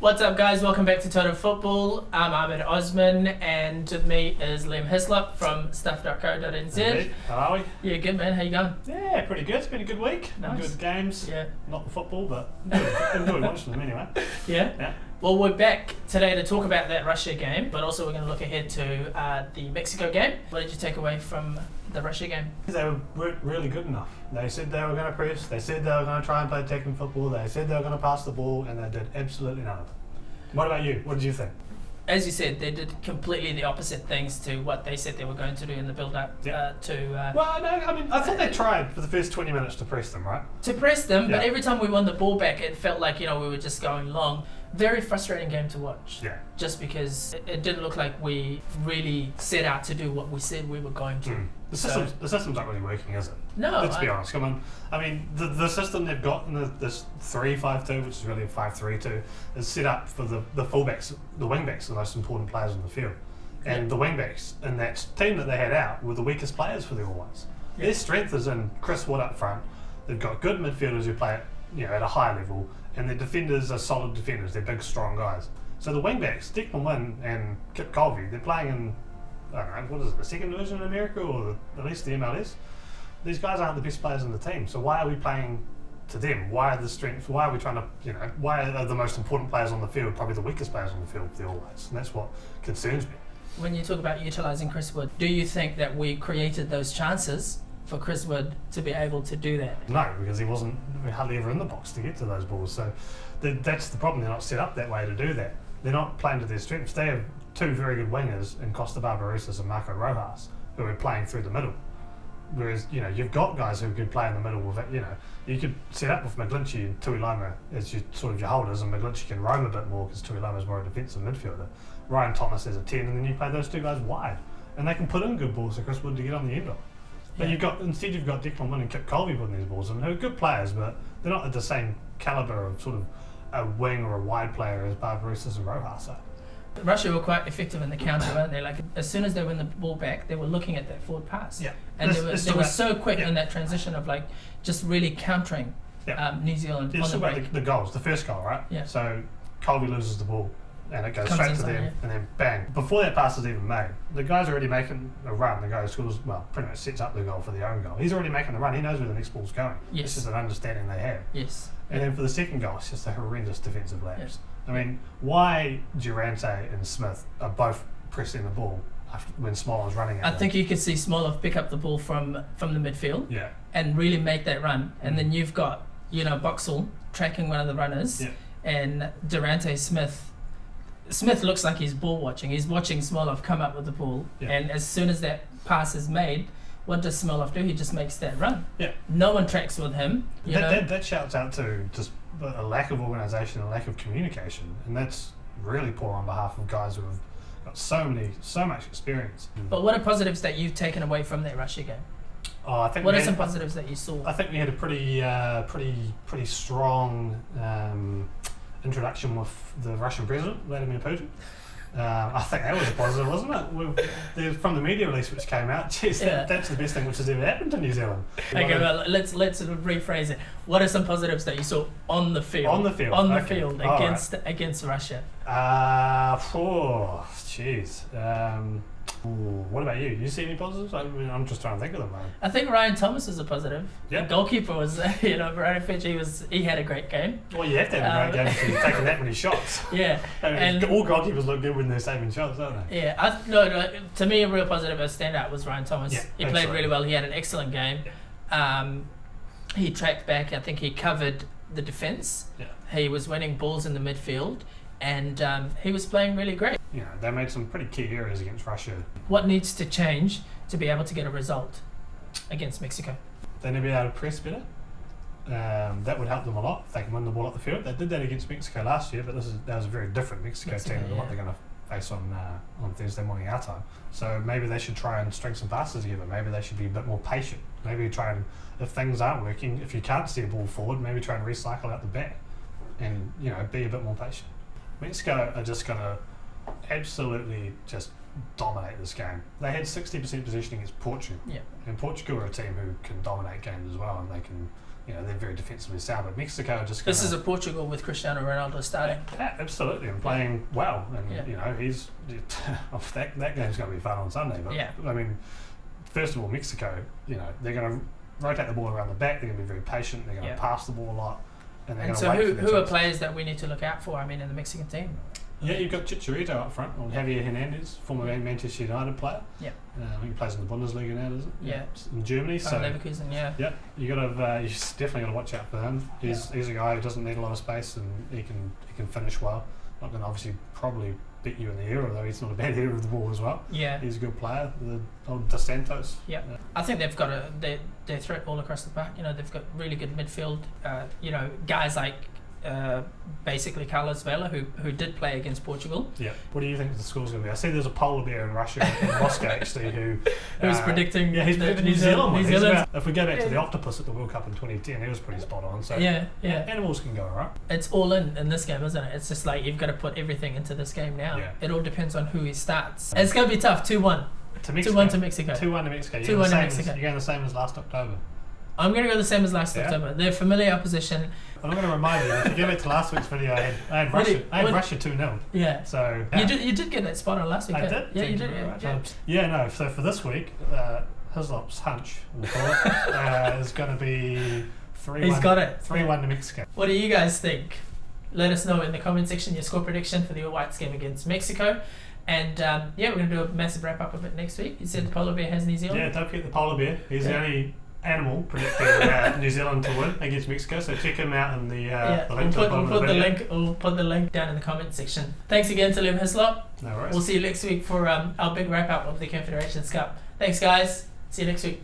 What's up, guys? Welcome back to TotalFootball. I'm Ahmed Osman, and with me is Liam Hislop from stuff.co.nz. Indeed. How are we? Yeah, good, man. How you going? Yeah, pretty good. It's been a good week. Nice. Good games. Yeah. Not the football, but enjoyed watching them anyway. Yeah? Well, we're back today to talk about that Russia game, but also we're going to look ahead to the Mexico game. What did you take away from the Russia game? They weren't really good enough. They said they were going to press. They said they were going to try and play attacking football. They said they were going to pass the ball, and they did absolutely none of it. What about you? What did you think? As you said, they did completely the opposite things to what they said they were going to do in the build-up to... Well, no, I mean, I thought they tried for the first 20 minutes to press them, right? To press them, Yeah. but every time we won the ball back, it felt like, we were just going long. Very frustrating game to watch. Yeah. Just because it didn't look like we really set out to do what we said we were going to. The system's not really working, is it? No. Let's be honest. Come on. I mean, the system they've got in this 3-5-2, which is really a 5-3-2, is set up for the fullbacks, the wingbacks, the most important players on the field. And the wingbacks in that team that they had out were the weakest players for the All Whites. Yeah. Their strength is in Chris Wood up front. They've got good midfielders who play at a high level, and their defenders are solid defenders. They're big, strong guys. So the wingbacks, Declan Wynn and Kip Colby, they're playing in, I don't know, what is it, the second division in America, or at least the MLS? These guys aren't the best players in the team, so why are we playing to them? Why are we trying to, why are the most important players on the field probably the weakest players on the field for the All Whites? And that's what concerns me. When you talk about utilising Chris Wood, do you think that we created those chances for Chris Wood to be able to do that? No, because he wasn't hardly ever in the box to get to those balls. So that's the problem. They're not set up that way to do that. They're not playing to their strengths. They have two very good wingers in Costa Barbarossas and Marco Rojas who are playing through the middle. Whereas, you've got guys who could play in the middle with it. You could set up with McGlinchey and Tuilama as your holders, and McGlinchey can roam a bit more because Tuilama's more a defensive midfielder. Ryan Thomas as a 10, and then you play those two guys wide. And they can put in good balls for Chris Wood to get on the end of. But you've got Declan Wynn and Kip Colby putting these balls in, who are good players, but they're not at the same calibre of sort of a wing or a wide player as Barbarossas and Rojas are. Russia were quite effective in the counter, weren't they? Like, as soon as they win the ball back, they were looking at that forward pass. Yeah. And they were so quick in that transition of just really countering New Zealand on the break. The goals, the first goal, right? Yeah. So Colby loses the ball and it goes Comes straight to inside, them and then bang. Before that pass is even made, the guy's already making a run. The guy scores, pretty much sets up the goal for the own goal. He's already making the run. He knows where the next ball's going. Yes. It's just an understanding they have. Yes. And then for the second goal, it's just a horrendous defensive lapse. I mean, why Durante and Smith are both pressing the ball when Smoller's running at I them? think you could see Smollov pick up the ball from the midfield and really make that run. And then you've got, Boxall tracking one of the runners and Durante Smith looks like he's ball watching. He's watching Smolov come up with the ball. And as soon as that pass is made, what does Smolov do? He just makes that run. No one tracks with him. That shouts out to just a lack of organisation, a lack of communication, and that's really poor on behalf of guys who have got so much experience. But what are positives that you've taken away from that Russia game? I think what are some positives that you saw? I think we had a pretty strong introduction with the Russian president, Vladimir Putin. I think that was a positive, wasn't it? From the media release which came out, that's the best thing which has ever happened to New Zealand. Okay, well, let's rephrase it. What are some positives that you saw on the field? On the field against Russia. What about you? You see any positives? I mean, I'm just trying to think of them, man. I think Ryan Thomas is a positive. Yeah. The goalkeeper was, Baranovic, he had a great game. Well, you have to have a great game if you're taking that many shots. Yeah. And all goalkeepers look good when they're saving shots, don't they? Yeah. To me, a real positive, a standout was Ryan Thomas. Yeah, he played really well. He had an excellent game. He tracked back. I think he covered the defence. Yeah. He was winning balls in the midfield. And he was playing really great. They made some pretty key errors against Russia. What needs to change to be able to get a result against Mexico? They need to be able to press better. That would help them a lot if they can win the ball up the field. They did that against Mexico last year, but that was a very different Mexico team than what they're going to face on Thursday morning our time. So maybe they should try and string some passes together. Maybe they should be a bit more patient. Maybe try and, if things aren't working, if you can't see a ball forward, maybe try and recycle out the back and be a bit more patient. Mexico are just going to absolutely just dominate this game. They had 60% possession against Portugal. Yeah. And Portugal are a team who can dominate games as well, and they can, they're very defensively sound. But Mexico are just. This is a Portugal with Cristiano Ronaldo starting. Yeah, absolutely, and playing well. And he's that game's going to be fun on Sunday. But I mean, first of all, Mexico, they're going to rotate the ball around the back. They're going to be very patient. They're going to pass the ball a lot. And so who are players that we need to look out for, in the Mexican team? Yeah, you've got Chicharito up front, or Javier Hernandez, former Manchester United player. Yeah. I think he plays in the Bundesliga now, doesn't he? Yeah. In Germany. So Leverkusen, yeah. Yeah, you definitely got to watch out for him. He's a guy who doesn't need a lot of space, and he can finish well. Not going to obviously probably beat you in the air, although he's not a bad header of the ball as well. Yeah. He's a good player. The old Dos Santos. Yeah. I think they've got their threat all across the park. They've got really good midfield. Guys like basically Carlos Vela, who did play against Portugal. Yeah. What do you think the score's going to be? I see there's a polar bear in Russia, in Moscow actually, who's predicting. Yeah, he's predicting New Zealand. New Zealand. If we go back to the octopus at the World Cup in 2010, he was pretty spot on. So animals can go alright. It's all in this game, isn't it? It's just like you've got to put everything into this game now. Yeah. It all depends on who he starts. It's going to be tough. 2-1. To Mexico. 2-1 to Mexico. 2-1 to Mexico. 2-1 to Mexico. You're going the same as last October. I'm going to go the same as last October. They're familiar opposition. I'm going to remind you, if you go back to last week's video, I had Russia 2-0. Yeah. So you did get that spot on last week. I did? Yeah, you did. No. So for this week, Hislop's hunch, we'll call it, is going to be 3-1. He's got it. 3-1 to Mexico. What do you guys think? Let us know in the comment section your score prediction for the All Whites game against Mexico. And we're going to do a massive wrap up of it next week. You said the polar bear has New Zealand. Yeah, don't forget the polar bear. He's the only animal predicting New Zealand to win against Mexico, so check him out in the link. We'll put the link down in the comment section. Thanks again to Liam Hislop. No worries. We'll see you next week for our big wrap up of the Confederations Cup. Thanks guys. See you next week.